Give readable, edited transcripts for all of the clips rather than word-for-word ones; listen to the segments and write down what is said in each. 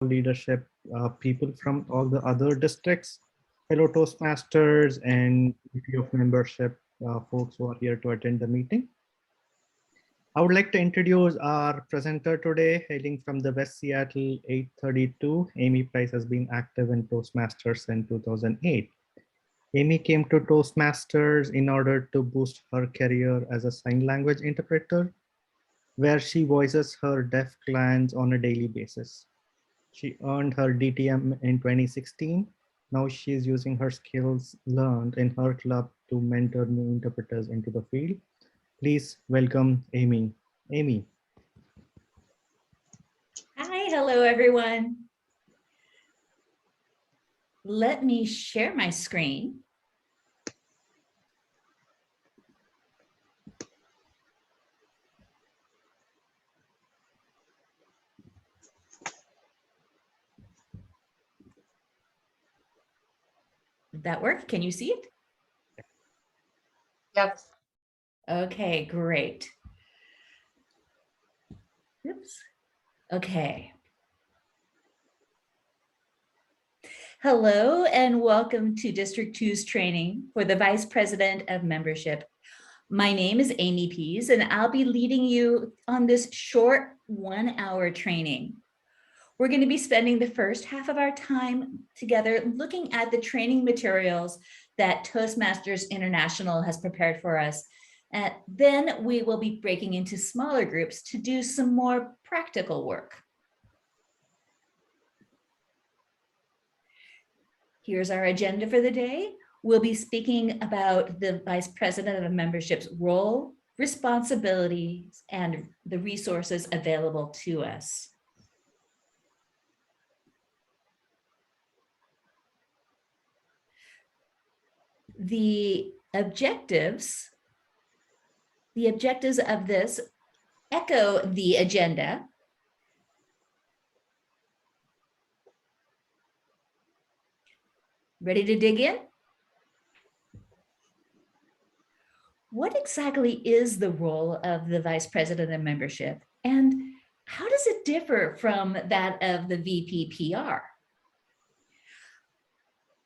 leadership people from all the other districts. Hello, Toastmasters and VP of membership folks who are here to attend the meeting. I would like to introduce our presenter today, hailing from the West Seattle 832. Amy Price has been active in Toastmasters since 2008. Amy came to Toastmasters in order to boost her career as a sign language interpreter, where she voices her deaf clients on a daily basis. She earned her DTM in 2016. Now she is using her skills learned in her club to mentor new interpreters into the field. Please welcome Amy. Amy. Hi, hello everyone. Let me share my screen. Did that work? Can you see it? Yep. Okay, great. Oops. Okay. Hello and welcome to District 2's training for the Vice President of Membership. My name is Amy Pease and I'll be leading you on this short 1-hour training. We're going to be spending the first half of our time together looking at the training materials that Toastmasters International has prepared for us. And then we will be breaking into smaller groups to do some more practical work. Here's our agenda for the day. We'll be speaking about the Vice President of Membership's role, responsibilities, and the resources available to us. The objectives of this echo the agenda. Ready to dig in? What exactly is the role of the Vice President of Membership, and how does it differ from that of the VPPR?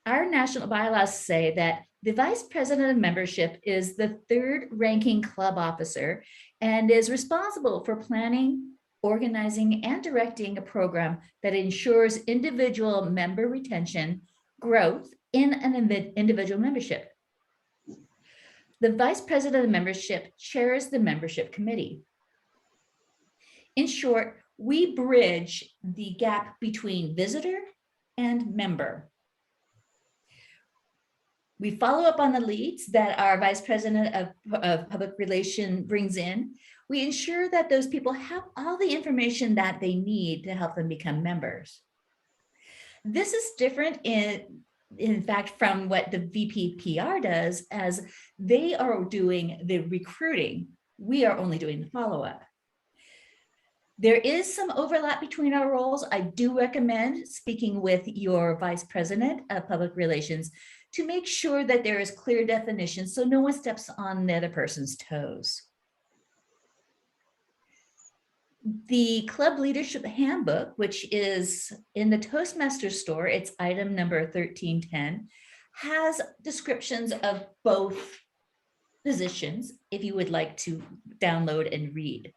Our national bylaws say that the Vice President of Membership is the third ranking club officer and is responsible for planning, organizing, and directing a program that ensures individual member retention, growth in an individual membership. The Vice President of Membership chairs the membership committee. In short, we bridge the gap between visitor and member. We follow up on the leads that our Vice President of Public Relations brings in. We ensure that those people have all the information that they need to help them become members. This is different in fact from what the VPPR does, as they are doing the recruiting. We are only doing the follow-up. There is some overlap between our roles. I do recommend speaking with your Vice President of Public Relations to make sure that there is clear definition so no one steps on the other person's toes. The Club Leadership Handbook, which is in the Toastmasters store, it's item number 1310, has descriptions of both positions if you would like to download and read.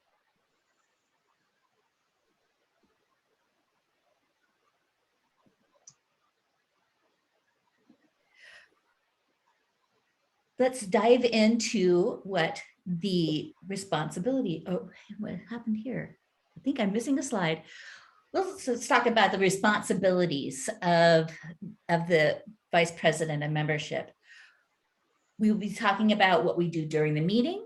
Let's dive into what the responsibility, oh, what happened here? I think I'm missing a slide. Let's talk about the responsibilities of the Vice President of Membership. We will be talking about what we do during the meeting,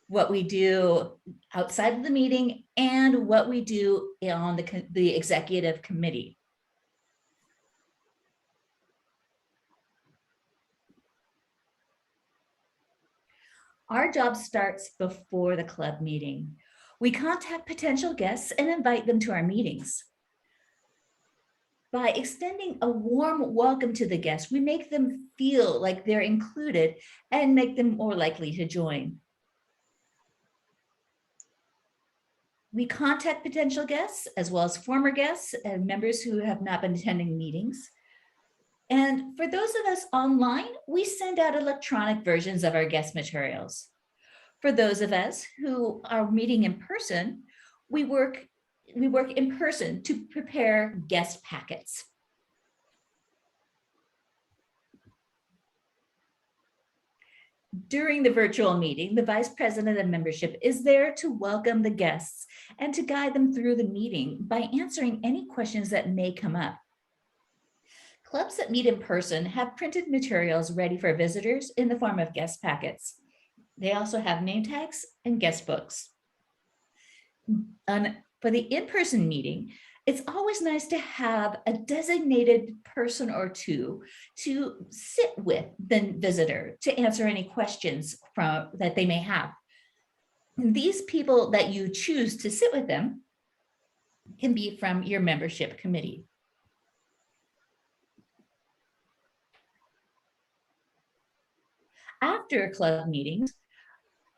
what we do outside of the meeting, and what we do on the executive committee. Our job starts before the club meeting. We contact potential guests and invite them to our meetings. By extending a warm welcome to the guests, we make them feel like they're included and make them more likely to join. We contact potential guests as well as former guests and members who have not been attending meetings. And for those of us online, we send out electronic versions of our guest materials. For those of us who are meeting in person, we work in person to prepare guest packets. During the virtual meeting, the Vice President of Membership is there to welcome the guests and to guide them through the meeting by answering any questions that may come up. Clubs that meet in person have printed materials ready for visitors in the form of guest packets. They also have name tags and guest books. For the in-person meeting, it's always nice to have a designated person or two to sit with the visitor to answer any questions that they may have. And these people that you choose to sit with them can be from your membership committee. After club meetings,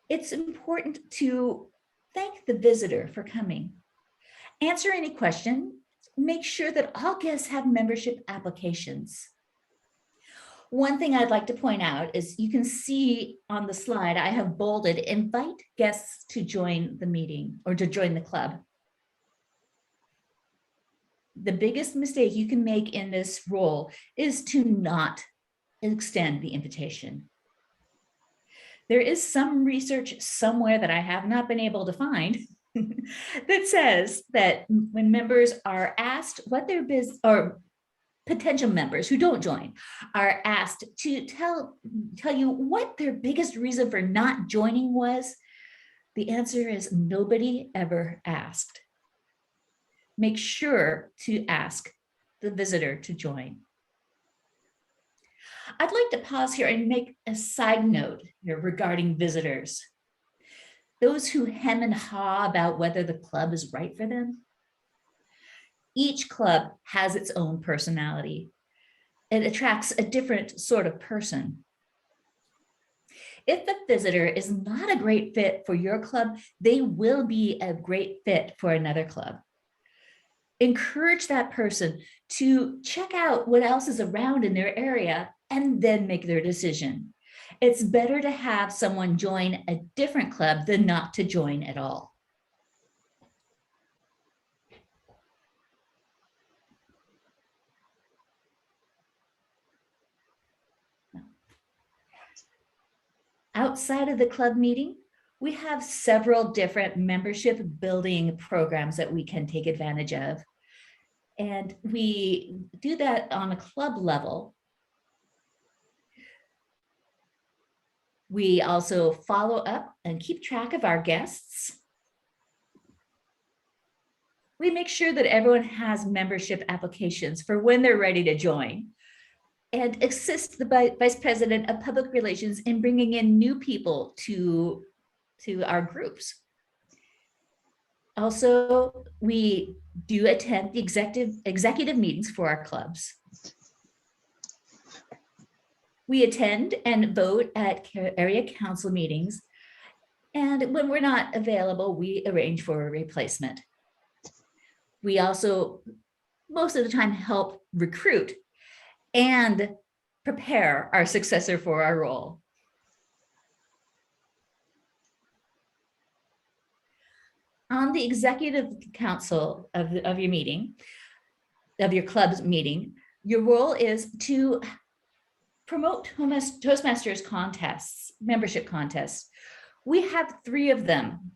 it's important to thank the visitor for coming. Answer any question. Make sure that all guests have membership applications. One thing I'd like to point out is you can see on the slide, I have bolded, invite guests to join the meeting or to join the club. The biggest mistake you can make in this role is to not extend the invitation. There is some research somewhere that I have not been able to find that says that when members are asked what their business, or potential members who don't join are asked to tell you what their biggest reason for not joining was, the answer is nobody ever asked. Make sure to ask the visitor to join. I'd like to pause here and make a side note here regarding visitors. Those who hem and haw about whether the club is right for them. Each club has its own personality. It attracts a different sort of person. If the visitor is not a great fit for your club, they will be a great fit for another club. Encourage that person to check out what else is around in their area and then make their decision. It's better to have someone join a different club than not to join at all. Outside of the club meeting, we have several different membership building programs that we can take advantage of. And we do that on a club level. We also follow up and keep track of our guests. We make sure that everyone has membership applications for when they're ready to join, and assist the Vice President of Public Relations in bringing in new people to our groups. Also, we do attend the executive meetings for our clubs. We attend and vote at area council meetings. And when we're not available, we arrange for a replacement. We also, most of the time, help recruit and prepare our successor for our role. On the executive council of your meeting, of your club's meeting, your role is to promote Toastmasters contests, membership contests. We have 3 of them.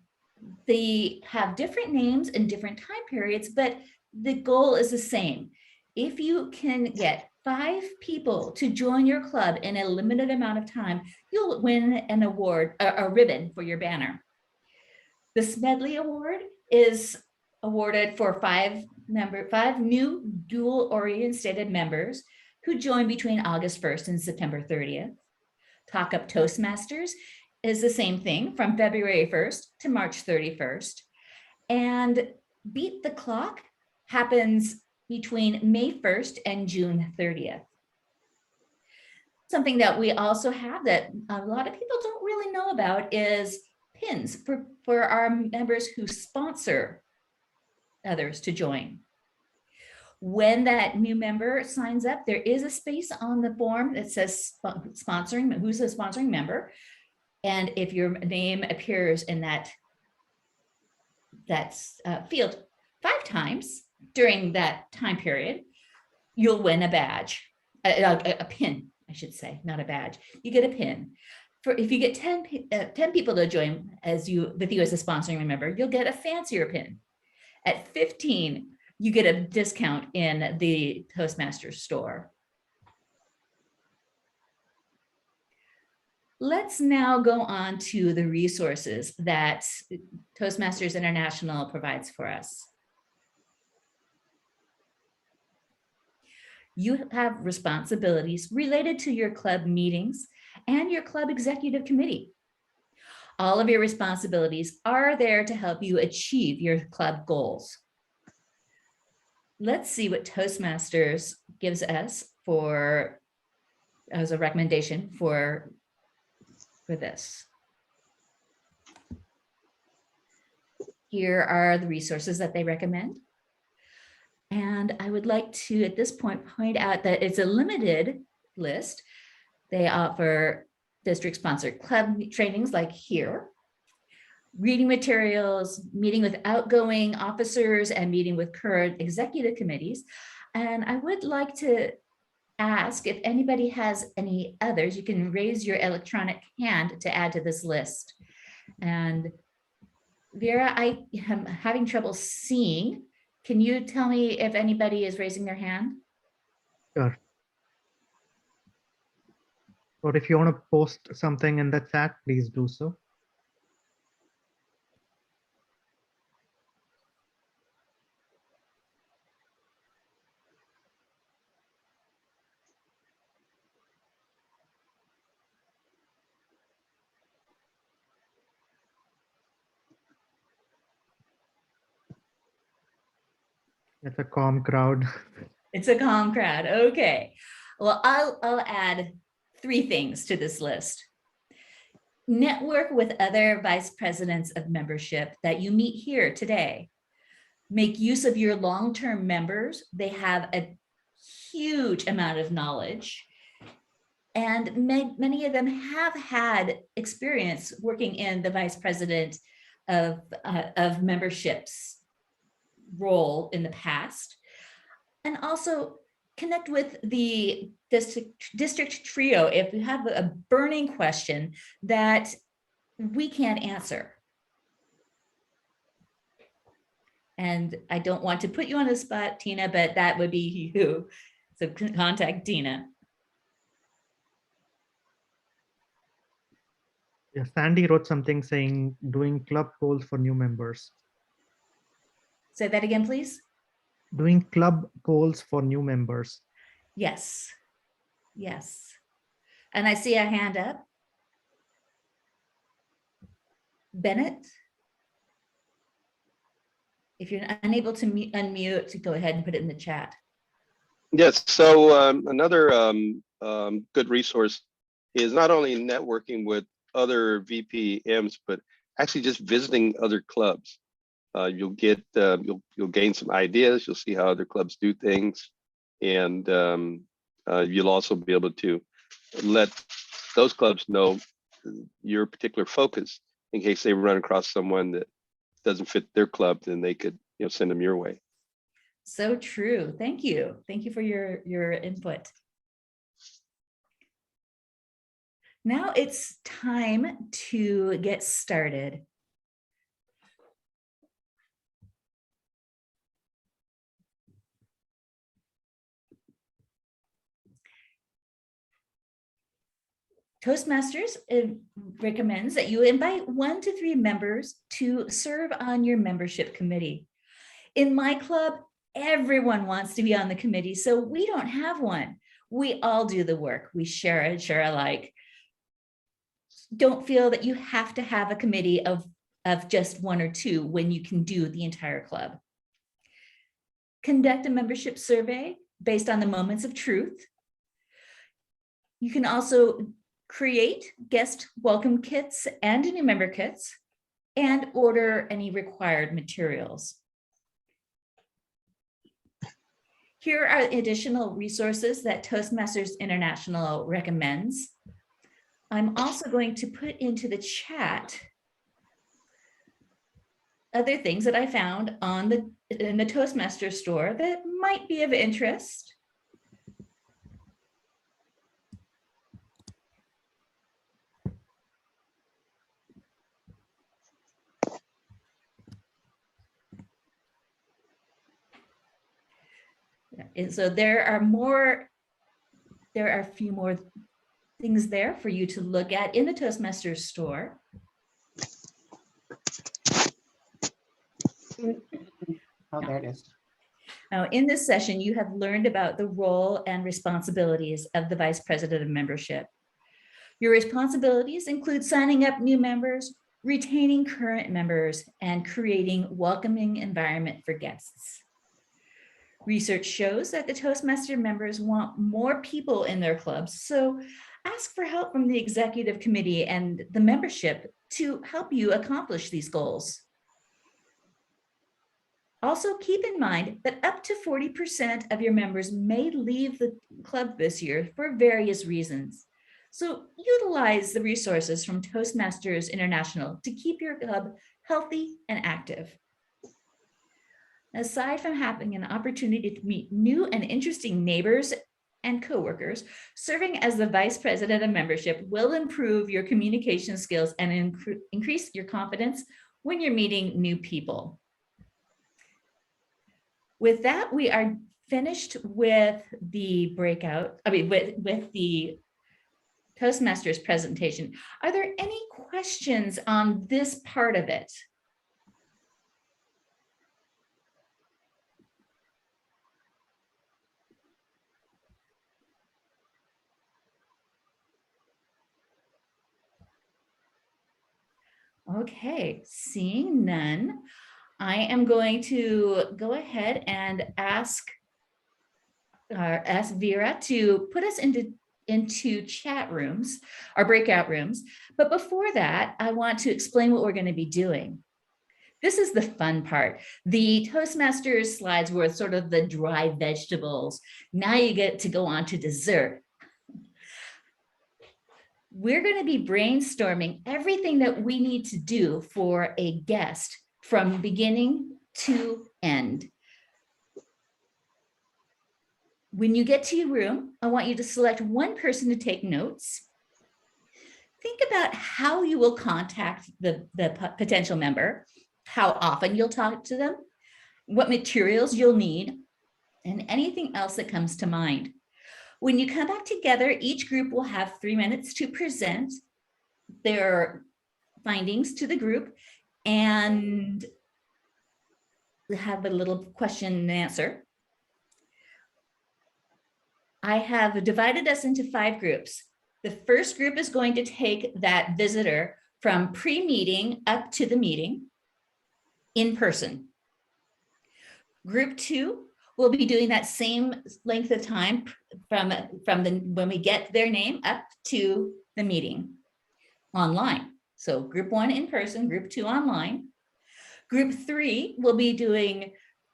They have different names and different time periods, but the goal is the same. If you can get 5 people to join your club in a limited amount of time, you'll win an award, a ribbon for your banner. The Smedley Award is awarded for 5 new dual-oriented members who join between August 1st and September 30th. Talk Up Toastmasters is the same thing from February 1st to March 31st. And Beat the Clock happens between May 1st and June 30th. Something that we also have that a lot of people don't really know about is pins for our members who sponsor others to join. When that new member signs up, there is a space on the form that says sponsoring, who's a sponsoring member. And if your name appears in that field 5 times during that time period, you'll win a badge, a pin, I should say, not a badge. You get a pin. If you get 10 people to join with you as a sponsoring member, you'll get a fancier pin. At 15, you get a discount in the Toastmasters store. Let's now go on to the resources that Toastmasters International provides for us. You have responsibilities related to your club meetings and your club executive committee. All of your responsibilities are there to help you achieve your club goals. Let's see what Toastmasters gives us as a recommendation for this. Here are the resources that they recommend. And I would like to, at this point out that it's a limited list. They offer district-sponsored club trainings like here, reading materials, meeting with outgoing officers, and meeting with current executive committees. And I would like to ask if anybody has any others. You can raise your electronic hand to add to this list. And Vera, I am having trouble seeing. Can you tell me if anybody is raising their hand? Sure. Or if you want to post something in the chat, please do so. It's a calm crowd. It's a calm crowd. Okay. Well, I'll add 3 things to this list. Network with other vice presidents of membership that you meet here today. Make use of your long-term members. They have a huge amount of knowledge. And many of them have had experience working in the vice president of memberships role in the past. And also connect with the district trio if you have a burning question that we can't answer. And I don't want to put you on the spot, Tina, but that would be you. So contact Tina. Yeah, Sandy wrote something saying doing club polls for new members. Say that again, please. Doing club polls for new members. Yes. Yes. And I see a hand up. Bennett? If you're unable to unmute, go ahead and put it in the chat. Yes, so another good resource is not only networking with other VPMs, but actually just visiting other clubs. You'll get you'll gain some ideas. You'll see how other clubs do things, and you'll also be able to let those clubs know your particular focus in case they run across someone that doesn't fit their club. Then they could send them your way. So true. Thank you. Thank you for your input. Now it's time to get started. Toastmasters recommends that you invite 1 to 3 members to serve on your membership committee. In my club, everyone wants to be on the committee, so we don't have one. We all do the work. We share alike. Don't feel that you have to have a committee of just 1 or 2 when you can do the entire club. Conduct a membership survey based on the moments of truth. You can also create guest welcome kits and new member kits and order any required materials. Here are additional resources that Toastmasters International recommends. I'm also going to put into the chat other things that I found in the Toastmasters store that might be of interest. And so there are a few more things there for you to look at in the Toastmasters store. Oh, there it is. Now, in this session, you have learned about the role and responsibilities of the Vice President of Membership. Your responsibilities include signing up new members, retaining current members, and creating welcoming environment for guests. Research shows that the Toastmaster members want more people in their clubs, so ask for help from the executive committee and the membership to help you accomplish these goals. Also, keep in mind that up to 40% of your members may leave the club this year for various reasons. So utilize the resources from Toastmasters International to keep your club healthy and active. Aside from having an opportunity to meet new and interesting neighbors and coworkers, serving as the Vice President of Membership will improve your communication skills and increase your confidence when you're meeting new people. With that, we are finished with the breakout, with the Toastmasters presentation. Are there any questions on this part of it? Okay, seeing none, I am going to go ahead and ask Vera to put us into chat rooms, our breakout rooms. But before that, I want to explain what we're going to be doing. This is the fun part. The Toastmasters slides were sort of the dry vegetables. Now you get to go on to dessert. We're going to be brainstorming everything that we need to do for a guest from beginning to end. When you get to your room, I want you to select one person to take notes. Think about how you will contact the potential member, how often you'll talk to them, what materials you'll need, and anything else that comes to mind. When you come back together, each group will have 3 minutes to present their findings to the group and have a little question and answer. I have divided us into 5 groups. The first group is going to take that visitor from pre-meeting up to the meeting in person. Group 2 will be doing that same length of time from when we get their name up to the meeting online. So group 1 in person, group 2 online. Group 3 will be doing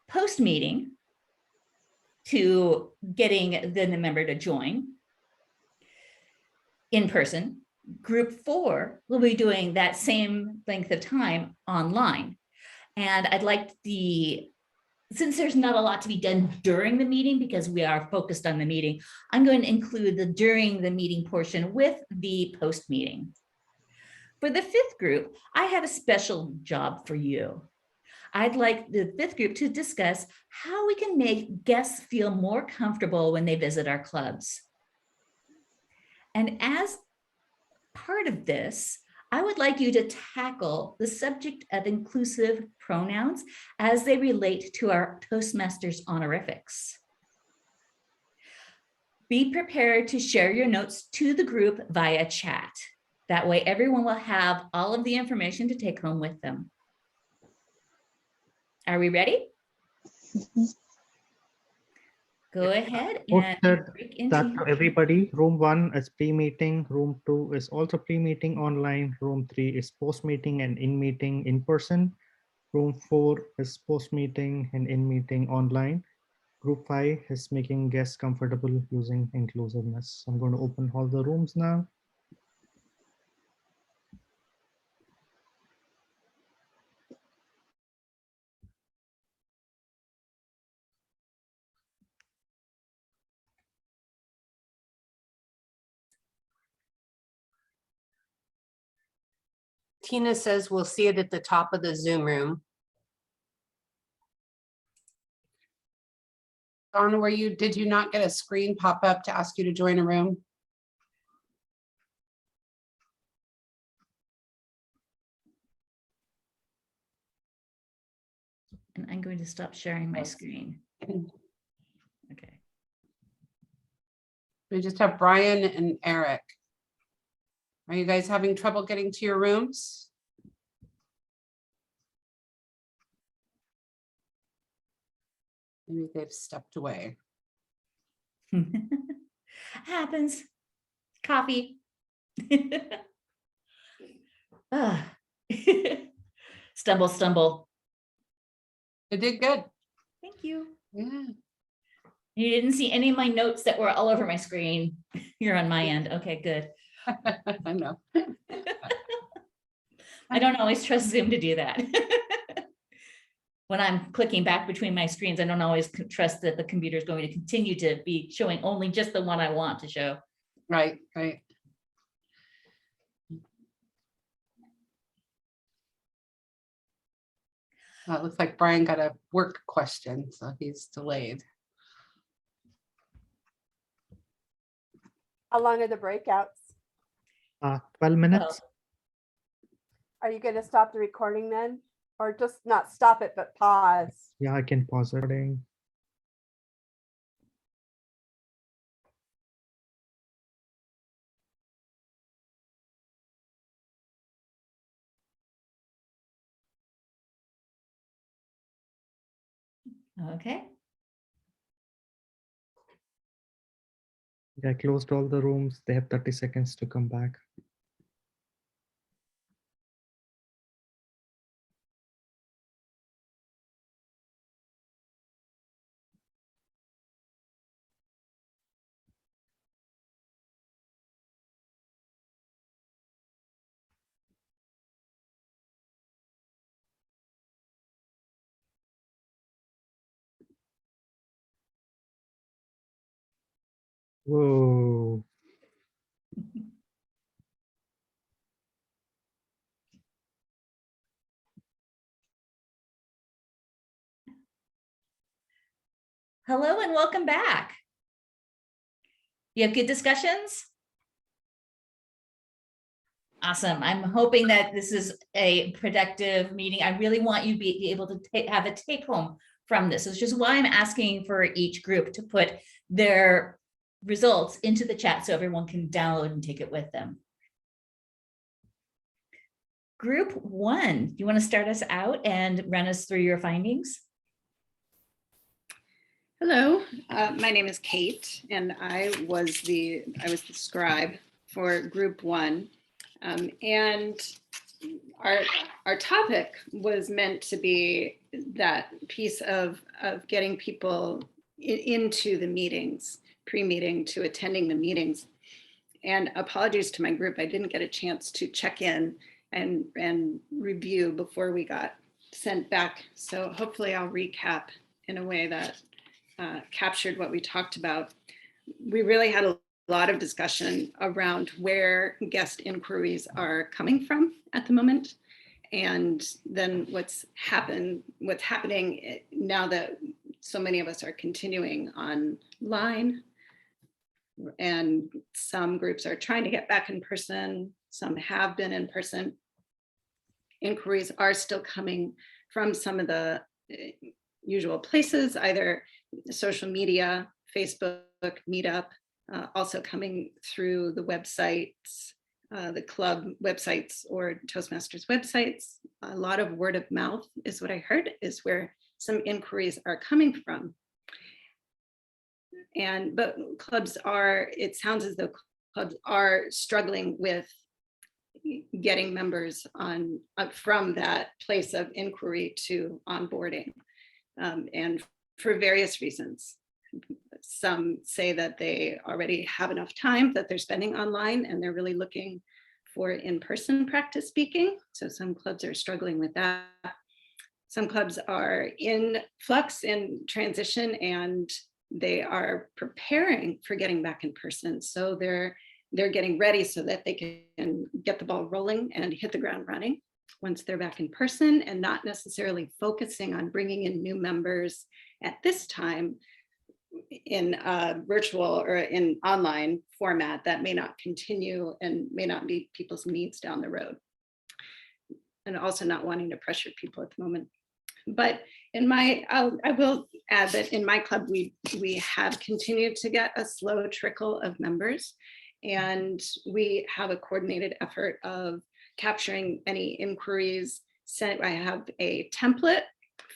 post-meeting to getting the member to join in person. Group 4 will be doing that same length of time online. And I'd like since there's not a lot to be done during the meeting because we are focused on the meeting, I'm going to include the during the meeting portion with the post meeting. For the 5th group, I have a special job for you. I'd like the 5th group to discuss how we can make guests feel more comfortable when they visit our clubs. And as part of this, I would like you to tackle the subject of inclusive pronouns as they relate to our Toastmasters honorifics. Be prepared to share your notes to the group via chat. That way everyone will have all of the information to take home with them. Are we ready? go ahead and Posted break that into. to everybody. Room 1 is pre-meeting. Room 2 is also pre-meeting online. Room 3 is post-meeting and in-meeting in person. Room 4 is post-meeting and in-meeting online. Group 5 is making guests comfortable using inclusiveness. I'm going to open all the rooms now. Tina says we'll see it at the top of the Zoom room. Donna, did you not get a screen pop up to ask you to join a room? And I'm going to stop sharing my screen. Okay. We just have Brian and Eric. Are you guys having trouble getting to your rooms? Maybe they've stepped away. Happens. Coffee. Ah. Stumble, stumble. They did good. Thank you. Yeah. You didn't see any of my notes that were all over my screen. You're on my end. Okay, good. I know. I don't always trust Zoom to do that. When I'm clicking back between my screens, I don't always trust that the computer is going to continue to be showing only just the one I want to show. Right, right. It looks like Brian got a work question, so he's delayed. How long are the breakouts? 12 minutes. Are you going to stop the recording then? Or just not stop it, but pause? Yeah, I can pause it. Okay. I closed all the rooms. They have 30 seconds to come back. Whoa. Hello and welcome back. You have good discussions? Awesome. I'm hoping that this is a productive meeting. I really want you to be able to have a take home from this. It's just why I'm asking for each group to put their results into the chat so everyone can download and take it with them. Group 1, you want to start us out and run us through your findings? Hello, my name is Kate, and I was the scribe for Group 1, and our topic was meant to be that piece of getting people into the meetings, pre-meeting to attending the meetings. And apologies to my group, I didn't get a chance to check in and review before we got sent back. So hopefully I'll recap in a way that captured what we talked about. We really had a lot of discussion around where guest inquiries are coming from at the moment, and then what's happening now that so many of us are continuing online, and some groups are trying to get back in person, some have been in person. Inquiries are still coming from some of the usual places, either social media, Facebook, Meetup, also coming through the websites, the club websites or Toastmasters websites. A lot of word of mouth is what I heard is where some inquiries are coming from. but clubs are, it sounds as though clubs are struggling with getting members on from that place of inquiry to onboarding, and for various reasons. Some say that they already have enough time that they're spending online and they're really looking for in-person practice speaking. So some clubs are struggling with that. Some clubs are in flux, in transition, and they are preparing for getting back in person. So they're getting ready so that they can get the ball rolling and hit the ground running once they're back in person, and not necessarily focusing on bringing in new members at this time in a virtual or in online format that may not continue and may not meet people's needs down the road. And also not wanting to pressure people at the moment. But in my, I will add that in my club, we have continued to get a slow trickle of members, and we have a coordinated effort of capturing any inquiries. I have a template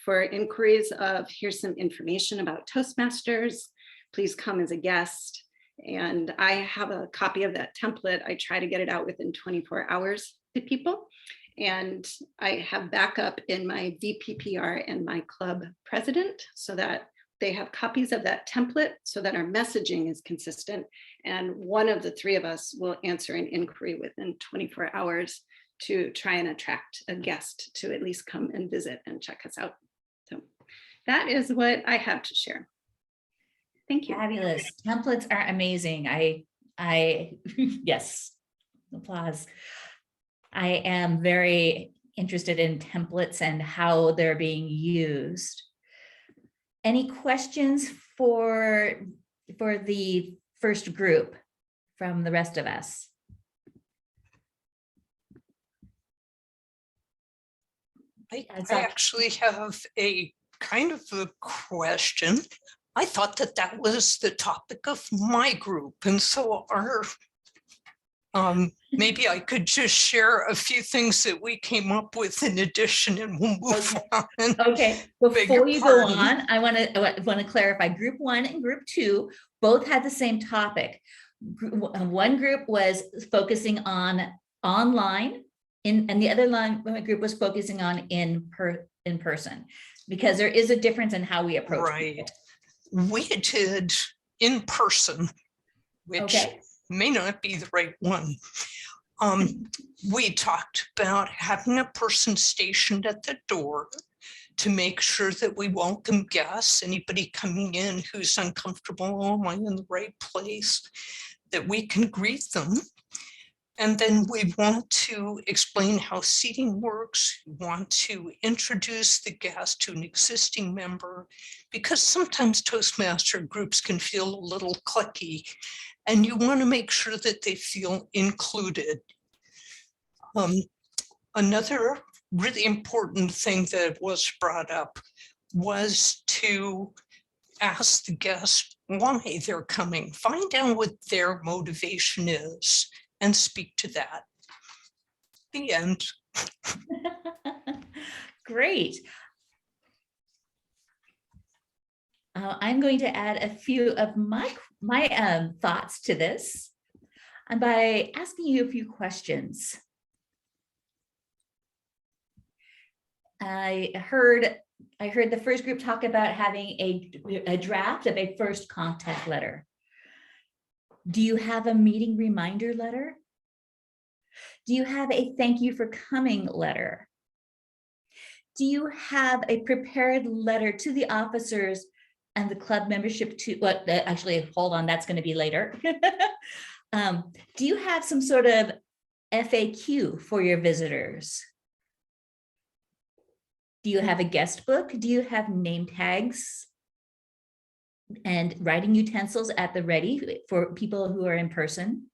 for inquiries of, here's some information about Toastmasters, please come as a guest. And I have a copy of that template. I try to get it out within 24 hours to people. And I have backup in my VPPR and my club president so that they have copies of that template so that our messaging is consistent. And one of the three of us will answer an inquiry within 24 hours to try and attract a guest to at least come and visit and check us out. So that is what I have to share. Thank you. Fabulous. Templates are amazing. Yes, applause. I am very interested in templates and how they're being used. Any questions for the first group from the rest of us? I actually have a kind of a question. I thought that that was the topic of my group, and so maybe I could just share a few things that we came up with in addition, and we'll move on. Okay, before you go on, I want to clarify. Group 1 and Group 2 both had the same topic. One group was focusing on online, and the other group was focusing on in person, because there is a difference in how we approach people. We did in person, which may not be the right one. We talked about having a person stationed at the door to make sure that we welcome guests, anybody coming in who's uncomfortable, oh, am I in the right place, that we can greet them. And then we want to explain how seating works. We want to introduce the guest to an existing member, because sometimes Toastmaster groups can feel a little cliquey, and you want to make sure that they feel included. Another really important thing that was brought up was to ask the guest why they're coming, find out what their motivation is, and speak to that. The end. Great. I'm going to add a few of my thoughts to this, and by asking you a few questions. I heard the first group talk about having a draft of a first contact letter. Do you have a meeting reminder letter? Do you have a thank you for coming letter? Do you have a prepared letter to the officers and the club membership to, actually, hold on, that's going to be later. Do you have some sort of FAQ for your visitors? Do you have a guest book? Do you have name tags and writing utensils at the ready for people who are in person?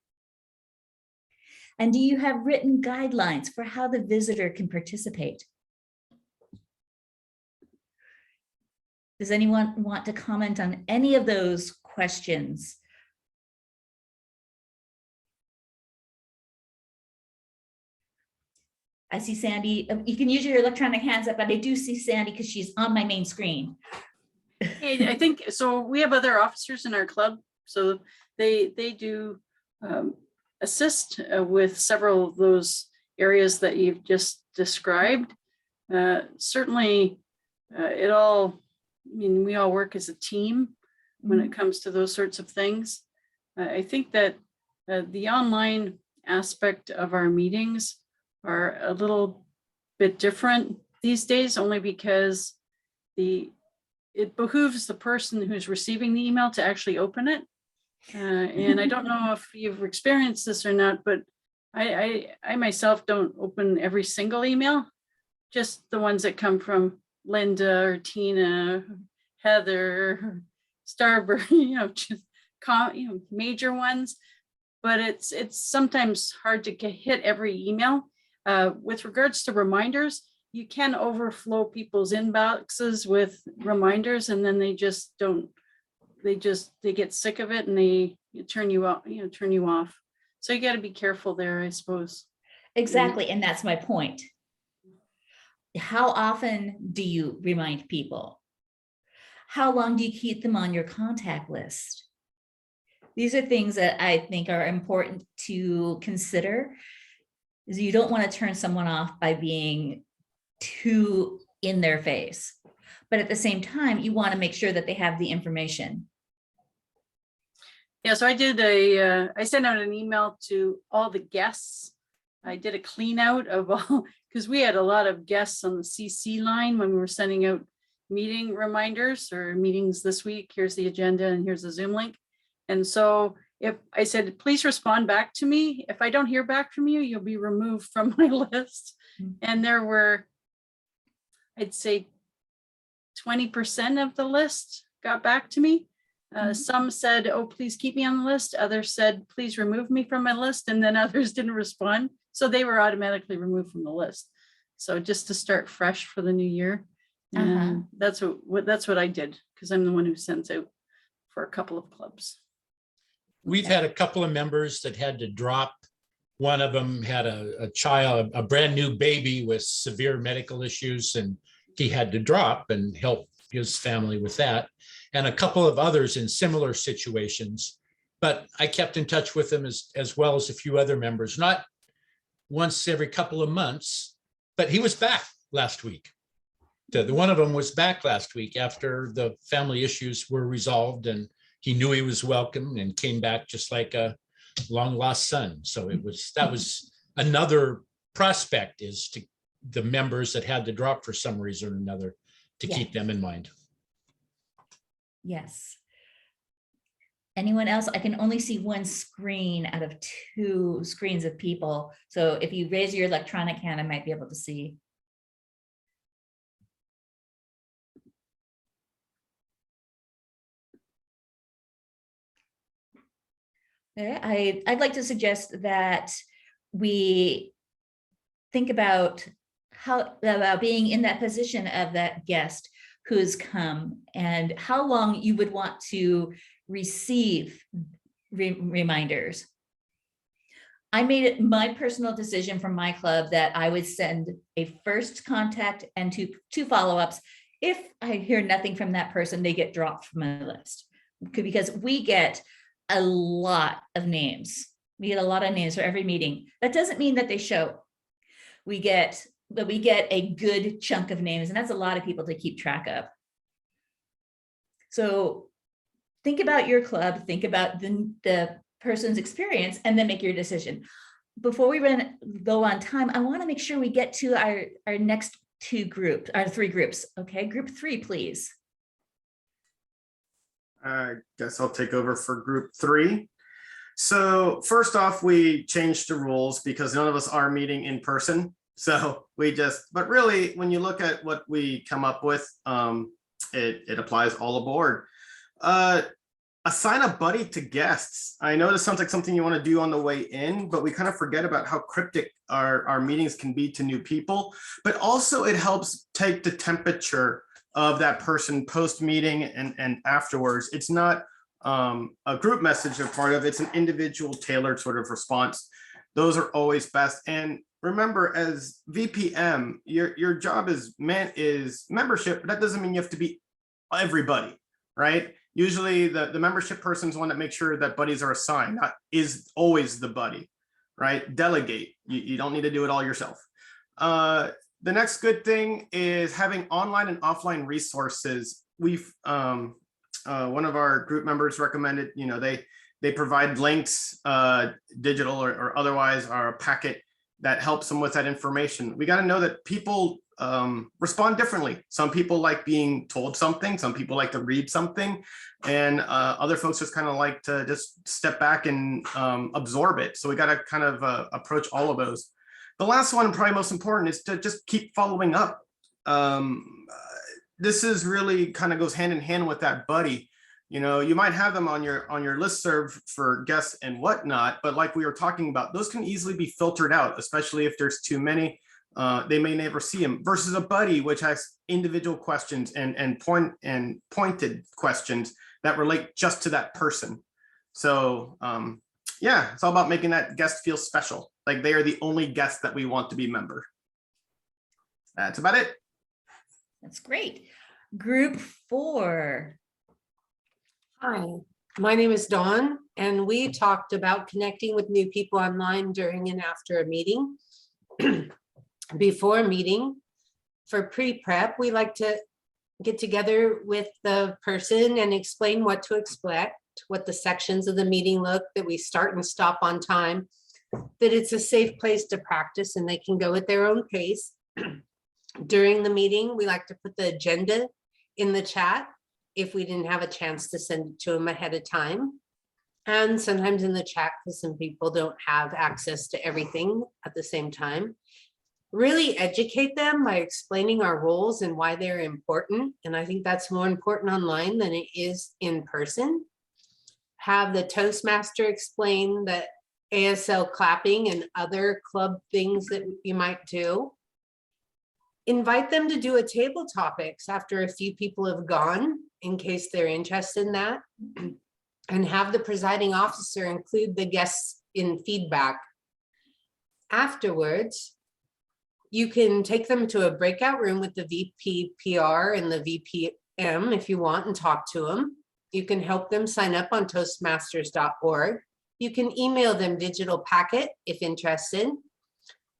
And do you have written guidelines for how the visitor can participate? Does anyone want to comment on any of those questions? I see Sandy. You can use your electronic hands up, but I do see Sandy because she's on my main screen. I think, so we have other officers in our club, so they do assist with several of those areas that you've just described. Certainly, we all work as a team when it comes to those sorts of things. I think that the online aspect of our meetings are a little bit different these days, only because it behooves the person who's receiving the email to actually open it. And I don't know if you've experienced this or not, but I myself don't open every single email, just the ones that come from Linda or Tina, Heather, Starburst, just major ones. But it's sometimes hard to hit every email. With regards to reminders, you can overflow people's inboxes with reminders, and then they just don't. They get sick of it and they turn you off. So you got to be careful there, I suppose. Exactly, and that's my point. How often do you remind people? How long do you keep them on your contact list? These are things that I think are important to consider. Is you don't want to turn someone off by being too in their face, but at the same time, you want to make sure that they have the information. Yeah, so I sent out an email to all the guests. I did a clean out of all, because we had a lot of guests on the CC line when we were sending out meeting reminders or meetings this week. Here's the agenda and here's the Zoom link. And so if I said, please respond back to me. If I don't hear back from you, you'll be removed from my list. And there were, I'd say 20% of the list got back to me. Some said, oh, please keep me on the list. Others said, please remove me from my list. And then others didn't respond. So they were automatically removed from the list. So just to start fresh for the new year. And that's what I did, because I'm the one who sends out for a couple of clubs. We've had a couple of members that had to drop. One of them had a child, a brand new baby with severe medical issues, and he had to drop and help his family with that. And a couple of others in similar situations. But I kept in touch with them as well as a few other members, not once every couple of months, but he was back last week. The one of them was back last week after the family issues were resolved, and he knew he was welcome and came back just like a long lost son. So that was another prospect, is to the members that had to drop for some reason or another, to keep them in mind. Yes. Anyone else? I can only see one screen out of 2 screens of people. So if you raise your electronic hand, I might be able to see. Okay, I'd like to suggest that we think about about being in that position of that guest who's come, and how long you would want to receive reminders. I made it my personal decision from my club that I would send a first contact and two follow-ups. If I hear nothing from that person, they get dropped from my list, because we get a lot of names. We get a lot of names for every meeting. That doesn't mean that they show. We get a good chunk of names, and that's a lot of people to keep track of. So think about your club, think about the person's experience, and then make your decision. Before we go on time, I want to make sure we get to our next 3 groups. Okay, group 3, please. I guess I'll take over for group 3. So first off, we changed the rules because none of us are meeting in person. So but really, when you look at what we come up with, it applies all aboard. Assign a buddy to guests. I know this sounds like something you want to do on the way in, but we kind of forget about how cryptic our meetings can be to new people. But also it helps take the temperature of that person post-meeting and afterwards. It's not a group message they're part of, it's an individual tailored sort of response. Those are always best. And remember, as VPM, your job is membership, but that doesn't mean you have to be everybody, right? Usually the membership person is one that makes sure that buddies are assigned, not is always the buddy, right? Delegate. You don't need to do it all yourself. The next good thing is having online and offline resources. We've one of our group members recommended, they provide links, digital or otherwise, or a packet that helps them with that information. We got to know that people respond differently. Some people like being told something, some people like to read something, and other folks just kind of like to just step back and absorb it. So we got to kind of approach all of those. The last one, and probably most important, is to just keep following up. This is really kind of goes hand in hand with that buddy. You might have them on your listserv for guests and whatnot, but like we were talking about, those can easily be filtered out, especially if there's too many. They may never see them, versus a buddy, which has individual questions and pointed questions that relate just to that person. So yeah, it's all about making that guest feel special, like they are the only guest that we want to be member. That's about it. That's great. Group 4. Hi, my name is Dawn, and we talked about connecting with new people online during and after a meeting. Before a meeting, for pre-prep, we like to get together with the person and explain what to expect, what the sections of the meeting look, that we start and stop on time, that it's a safe place to practice and they can go at their own pace. During the meeting, we like to put the agenda in the chat if we didn't have a chance to send it to them ahead of time. And sometimes in the chat, because some people don't have access to everything at the same time. Really educate them by explaining our roles and why they're important. And I think that's more important online than it is in person. Have the Toastmaster explain the ASL clapping and other club things that you might do. Invite them to do a table topics after a few people have gone, in case they're interested in that. And have the presiding officer include the guests in feedback. Afterwards, you can take them to a breakout room with the VP PR and the VPM if you want and talk to them. You can help them sign up on toastmasters.org. You can email them digital packet if interested.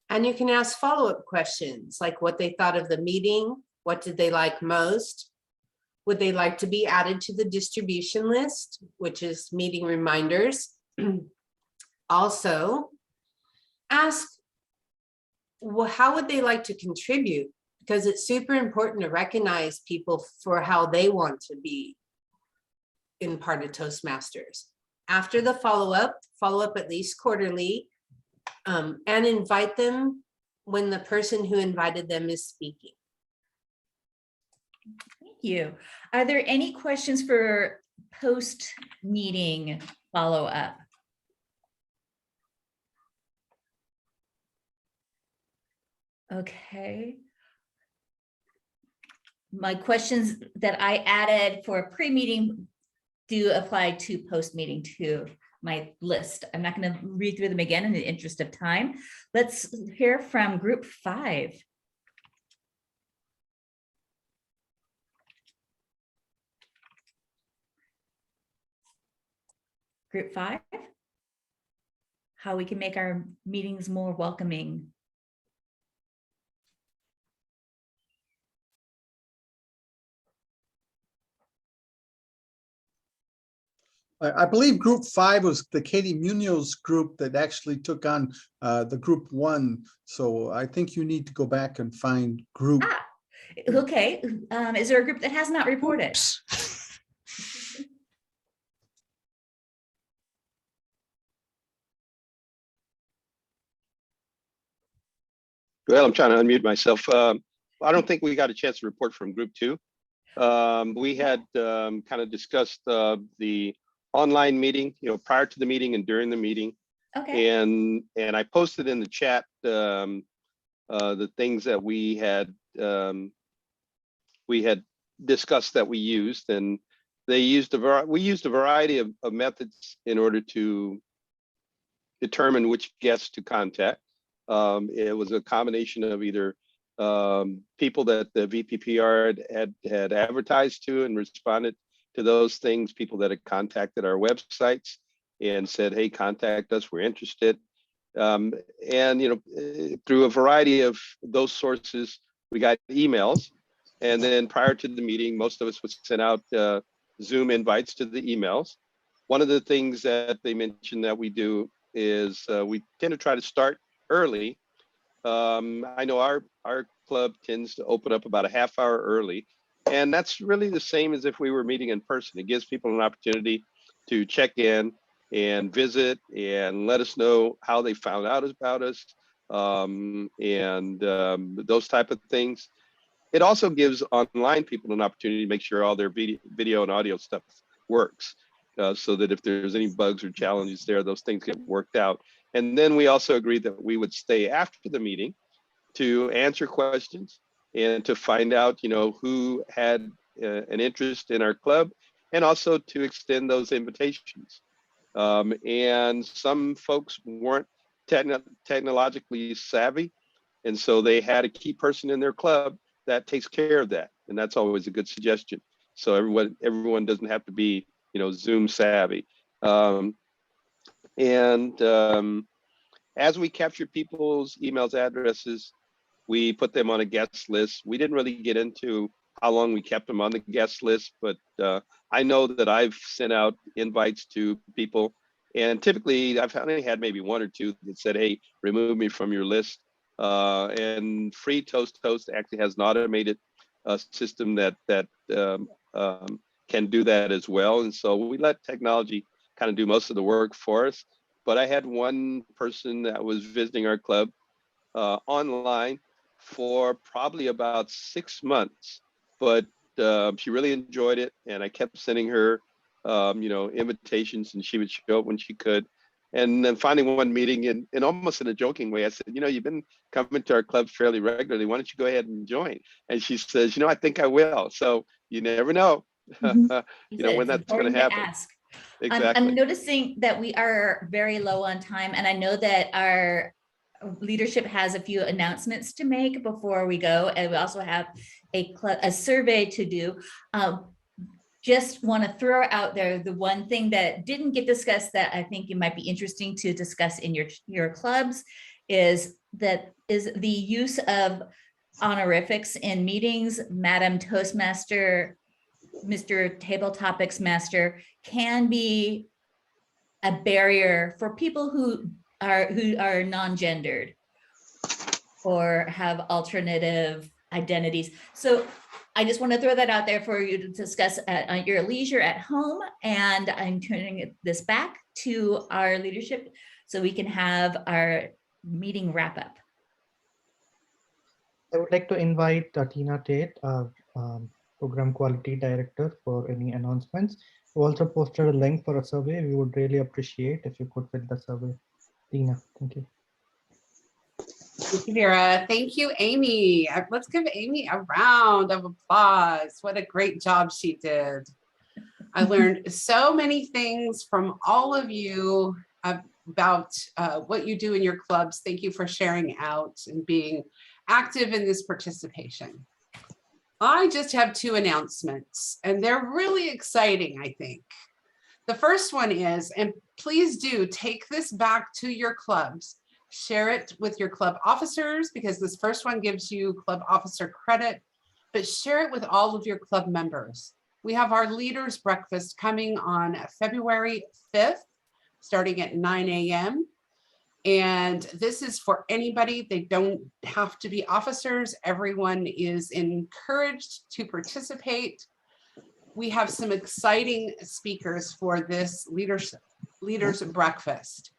And you can ask follow-up questions like what they thought of the meeting, what did they like most? Would they like to be added to the distribution list, which is meeting reminders? Also, ask, well, how would they like to contribute? Because it's super important to recognize people for how they want to be in part of Toastmasters. After the follow-up at least quarterly, and invite them when the person who invited them is speaking. Thank you. Are there any questions for post-meeting follow-up? Okay. My questions that I added for pre-meeting do apply to post-meeting too. My list. I'm not going to read through them again in the interest of time. Let's hear from group 5. Group 5, how we can make our meetings more welcoming. I believe group 5 was the Katie Munoz group that actually took on the group 1. So I think you need to go back and find group. Okay. Is there a group that has not reported? Well, I'm trying to unmute myself. I don't think we got a chance to report from group 2. We had kind of discussed the online meeting, prior to the meeting and during the meeting. Okay. And I posted in the chat the things that we had discussed that we used, and we used a variety of methods in order to determine which guests to contact. It was a combination of either people that the VPPR had advertised to and responded to those things, people that had contacted our websites and said, hey, contact us, we're interested. And through a variety of those sources, we got emails. And then prior to the meeting, most of us would send out Zoom invites to the emails. One of the things that they mentioned that we do is we tend to try to start early. I know our club tends to open up about a half hour early, and that's really the same as if we were meeting in person. It gives people an opportunity to check in and visit and let us know how they found out about us, those type of things. It also gives online people an opportunity to make sure all their video and audio stuff works, so that if there's any bugs or challenges there, those things get worked out. And then we also agreed that we would stay after the meeting to answer questions and to find out, who had an interest in our club, and also to extend those invitations. And some folks weren't technologically savvy, and so they had a key person in their club that takes care of that, and that's always a good suggestion. So everyone doesn't have to be, Zoom savvy. As we captured people's emails, addresses, we put them on a guest list. We didn't really get into how long we kept them on the guest list, but I know that I've sent out invites to people, and typically I've only had maybe one or two that said, hey, remove me from your list. And Free Toast actually has an automated system that can do that as well. And so we let technology kind of do most of the work for us. But I had one person that was visiting our club online for probably about 6 months, but she really enjoyed it, and I kept sending her invitations, and she would show up when she could. And then finally one meeting, in almost in a joking way, I said, you've been coming to our club fairly regularly, why don't you go ahead and join? And she says, I think I will. So you never know, when that's going to happen. Ask. Exactly. I'm noticing that we are very low on time, and I know that our leadership has a few announcements to make before we go, and we also have a survey to do. Just want to throw out there the one thing that didn't get discussed that I think it might be interesting to discuss in your clubs is the use of honorifics in meetings. Madam Toastmaster, Mr. Table Topics Master can be a barrier for people who are non-gendered or have alternative identities. So I just want to throw that out there for you to discuss at your leisure at home. And I'm turning this back to our leadership so we can have our meeting wrap up. I would like to invite Tina Tate, Program Quality Director, for any announcements. We also posted a link for a survey. We would really appreciate if you could fill the survey. Tina, thank you. Thank you, Vera. Thank you, Amy. Let's give Amy a round of applause. What a great job she did. I learned so many things from all of you about what you do in your clubs. Thank you for sharing out and being active in this participation. I just have 2 announcements, and they're really exciting, I think. The first one is, and please do take this back to your clubs, share it with your club officers, because this first one gives you club officer credit, but share it with all of your club members. We have our leaders breakfast coming on February 5th, starting at 9 a.m. And this is for anybody. They don't have to be officers. Everyone is encouraged to participate. We have some exciting speakers for this leaders breakfast.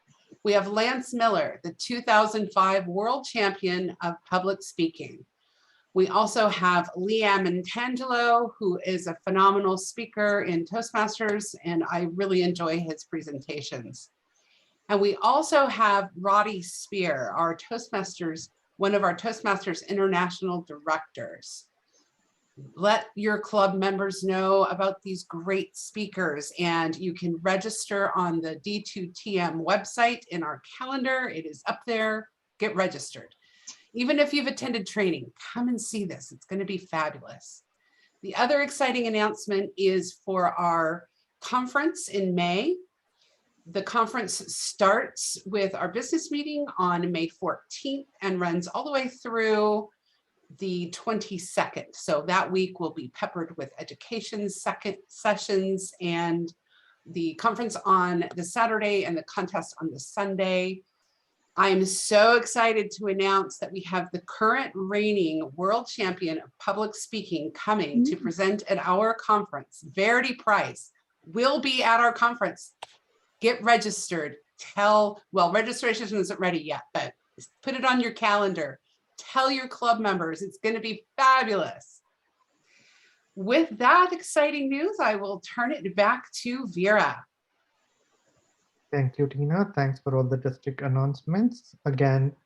We have Lance Miller, the 2005 world champion of public speaking. We also have Leanne Mantangelo, who is a phenomenal speaker in Toastmasters, and I really enjoy his presentations. And we also have Roddy Spear, our Toastmasters, one of our Toastmasters International directors. Let your club members know about these great speakers, and you can register on the D2TM website in our calendar. It is up there. Get registered. Even if you've attended training, come and see this. It's going to be fabulous. The other exciting announcement is for our conference in May. The conference starts with our business meeting on May 14th and runs all the way through the 22nd. So that week will be peppered with education sessions and the conference on the Saturday and the contest on the Sunday. I'm so excited to announce that we have the current reigning world champion of public speaking coming to present at our conference. Verity Price will be at our conference. Get registered. Well, registration isn't ready yet, but put it on your calendar. Tell your club members. It's going to be fabulous. With that exciting news, I will turn it back to Vera. Thank you, Tina. Thanks for all the district announcements. Again,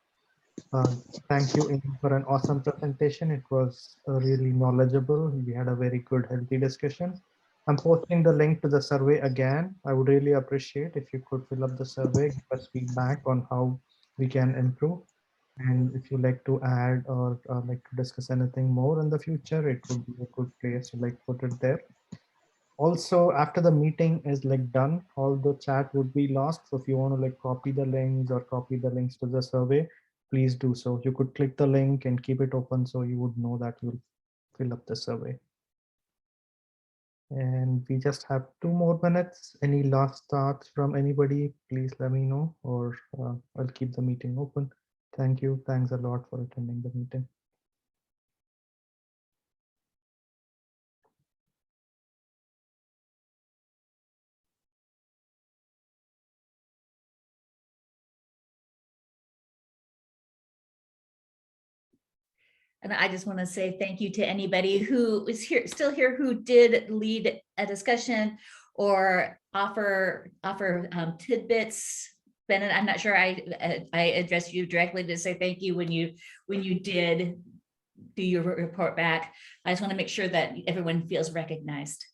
thank you, Amy, for an awesome presentation. It was really knowledgeable. We had a very good, healthy discussion. I'm posting the link to the survey again. I would really appreciate if you could fill up the survey, give us feedback on how we can improve. And if you like to add or like to discuss anything more in the future, it would be a good place to like put it there. Also, after the meeting is like done, all the chat would be lost. So if you want to like copy the links or copy the links to the survey, please do so. You could click the link and keep it open so you would know that you'll fill up the survey. And we just have 2 more minutes. Any last thoughts from anybody? Please let me know, or I'll keep the meeting open. Thank you. Thanks a lot for attending the meeting. And I just want to say thank you to anybody who is here, still here, who did lead a discussion or offer tidbits. Bennett, I'm not sure I addressed you directly to say thank you when you did do your report back. I just want to make sure that everyone feels recognized.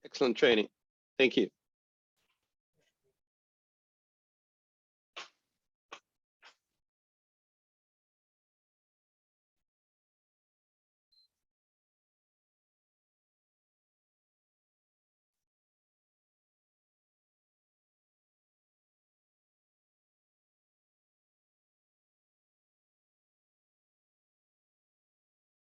Excellent training. Thank you.